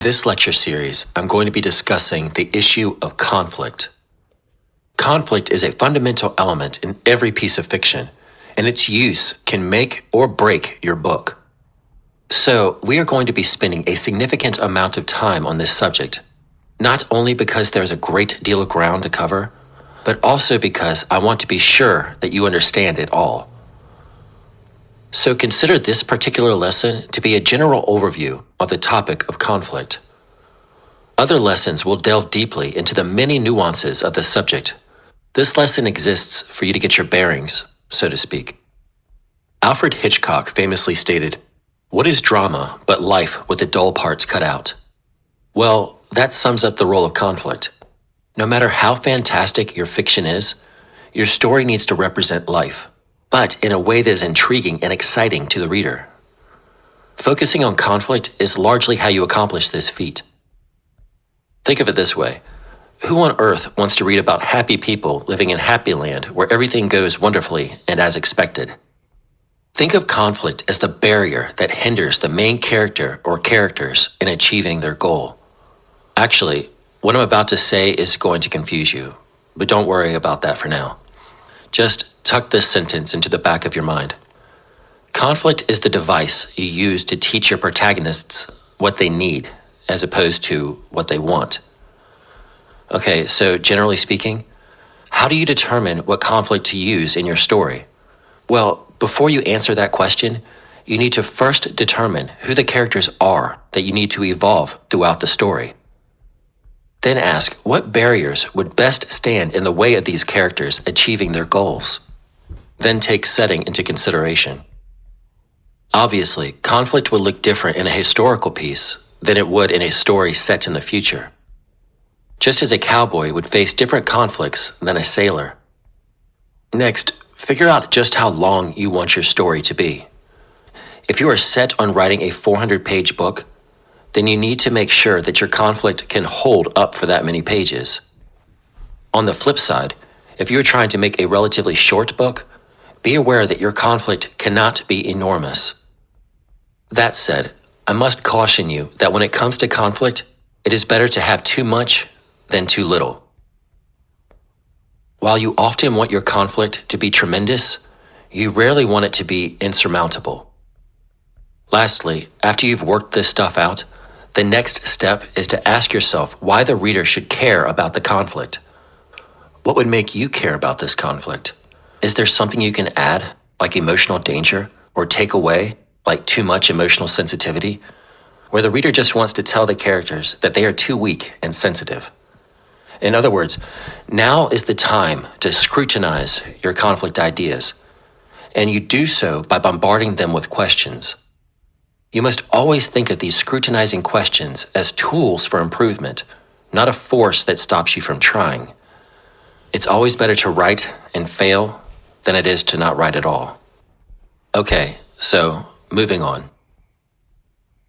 This lecture series, I'm going to be discussing the issue of conflict. Conflict is a fundamental element in every piece of fiction, and its use can make or break your book. So, we are going to be spending a significant amount of time on this subject, not only because there's a great deal of ground to cover, but also because I want to be sure that you understand it all. So consider this particular lesson to be a general overview of the topic of conflict. Other lessons will delve deeply into the many nuances of the subject. This lesson exists for you to get your bearings, so to speak. Alfred Hitchcock famously stated, "What is drama but life with the dull parts cut out?" Well, that sums up the role of conflict. No matter how fantastic your fiction is, your story needs to represent life, but in a way that is intriguing and exciting to the reader. Focusing on conflict is largely how you accomplish this feat. Think of it this way. Who on earth wants to read about happy people living in happy land where everything goes wonderfully and as expected? Think of conflict as the barrier that hinders the main character or characters in achieving their goal. Actually, what I'm about to say is going to confuse you, but don't worry about that for now. Just tuck this sentence into the back of your mind. Conflict is the device you use to teach your protagonists what they need, as opposed to what they want. Okay, so generally speaking, how do you determine what conflict to use in your story? Well, before you answer that question, you need to first determine who the characters are that you need to evolve throughout the story. Then ask what barriers would best stand in the way of these characters achieving their goals. Then take setting into consideration. Obviously, conflict would look different in a historical piece than it would in a story set in the future. Just as a cowboy would face different conflicts than a sailor. Next, figure out just how long you want your story to be. If you are set on writing a 400-page book, then you need to make sure that your conflict can hold up for that many pages. On the flip side, if you're trying to make a relatively short book, be aware that your conflict cannot be enormous. That said, I must caution you that when it comes to conflict, it is better to have too much than too little. While you often want your conflict to be tremendous, you rarely want it to be insurmountable. Lastly, after you've worked this stuff out, the next step is to ask yourself why the reader should care about the conflict. What would make you care about this conflict? Is there something you can add, like emotional danger, or take away, like too much emotional sensitivity, where the reader just wants to tell the characters that they are too weak and sensitive? In other words, now is the time to scrutinize your conflict ideas, and you do so by bombarding them with questions. You must always think of these scrutinizing questions as tools for improvement, not a force that stops you from trying. It's always better to write and fail than it is to not write at all. Okay, so moving on.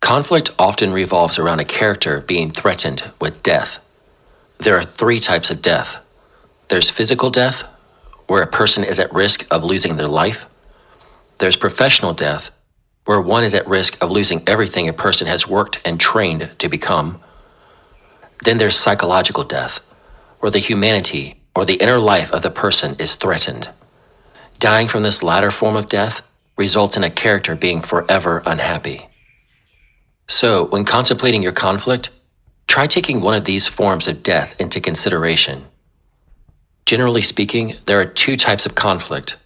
Conflict often revolves around a character being threatened with death. There are 3 types of death. There's physical death, where a person is at risk of losing their life. There's professional death, where one is at risk of losing everything a person has worked and trained to become. Then there's psychological death, where the humanity or the inner life of the person is threatened. Dying from this latter form of death results in a character being forever unhappy. So, when contemplating your conflict, try taking one of these forms of death into consideration. Generally speaking, there are 2 types of conflict: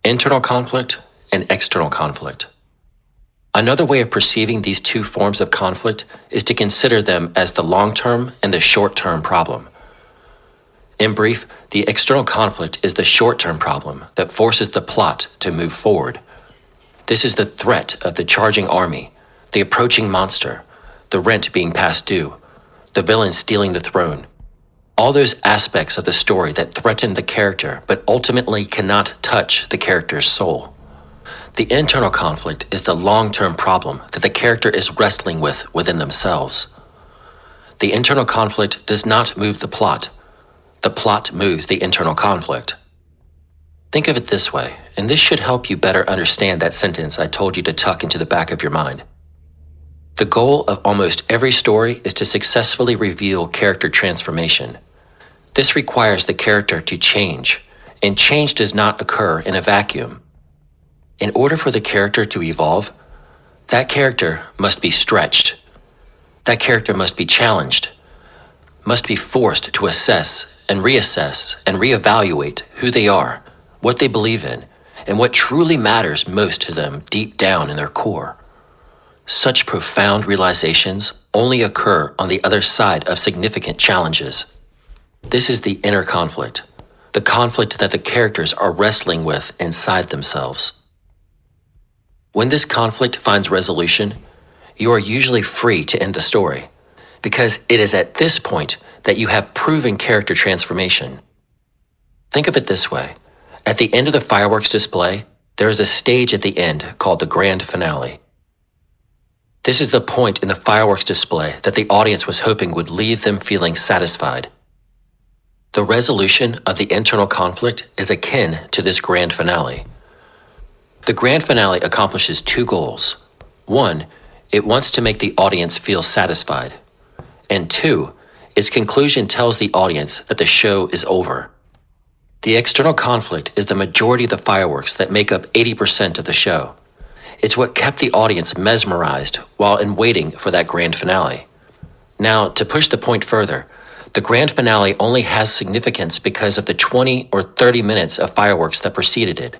internal conflict and external conflict. Another way of perceiving these 2 forms of conflict is to consider them as the long-term and the short-term problem. In brief, the external conflict is the short-term problem that forces the plot to move forward. This is the threat of the charging army, the approaching monster, the rent being past due, the villain stealing the throne. All those aspects of the story that threaten the character but ultimately cannot touch the character's soul. The internal conflict is the long-term problem that the character is wrestling with within themselves. The internal conflict does not move the plot. The plot moves the internal conflict. Think of it this way, and this should help you better understand that sentence I told you to tuck into the back of your mind. The goal of almost every story is to successfully reveal character transformation. This requires the character to change, and change does not occur in a vacuum. In order for the character to evolve, that character must be stretched. That character must be challenged, must be forced to assess and reevaluate who they are, what they believe in, and what truly matters most to them deep down in their core. Such profound realizations only occur on the other side of significant challenges. This is the inner conflict, the conflict that the characters are wrestling with inside themselves. When this conflict finds resolution, you are usually free to end the story, because it is at this point that you have proven character transformation. Think of it this way. At the end of the fireworks display, there is a stage at the end called the grand finale. This is the point in the fireworks display that the audience was hoping would leave them feeling satisfied. The resolution of the internal conflict is akin to this grand finale. The grand finale accomplishes two goals. One, it wants to make the audience feel satisfied. And two, its conclusion tells the audience that the show is over. The external conflict is the majority of the fireworks that make up 80% of the show. It's what kept the audience mesmerized while in waiting for that grand finale. Now, to push the point further, the grand finale only has significance because of the 20 or 30 minutes of fireworks that preceded it.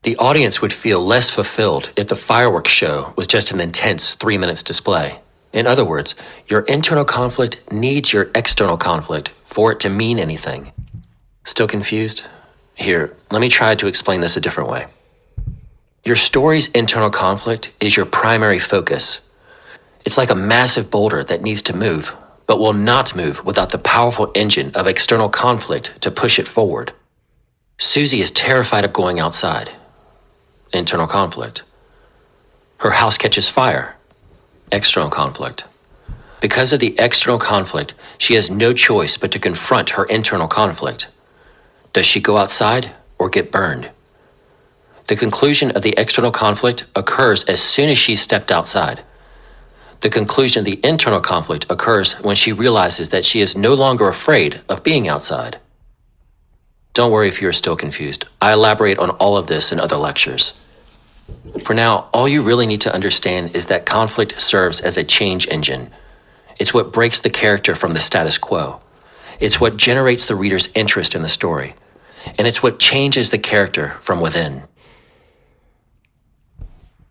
The audience would feel less fulfilled if the fireworks show was just an intense 3 minutes display. In other words, your internal conflict needs your external conflict for it to mean anything. Still confused? Here, let me try to explain this a different way. Your story's internal conflict is your primary focus. It's like a massive boulder that needs to move, but will not move without the powerful engine of external conflict to push it forward. Susie is terrified of going outside. Internal conflict. Her house catches fire. External conflict. Because of the external conflict, she has no choice but to confront her internal conflict. Does she go outside or get burned? The conclusion of the external conflict occurs as soon as she stepped outside. The conclusion of the internal conflict occurs when she realizes that she is no longer afraid of being outside. Don't worry if you're still confused. I elaborate on all of this in other lectures. For now, all you really need to understand is that conflict serves as a change engine. It's what breaks the character from the status quo. It's what generates the reader's interest in the story. And it's what changes the character from within.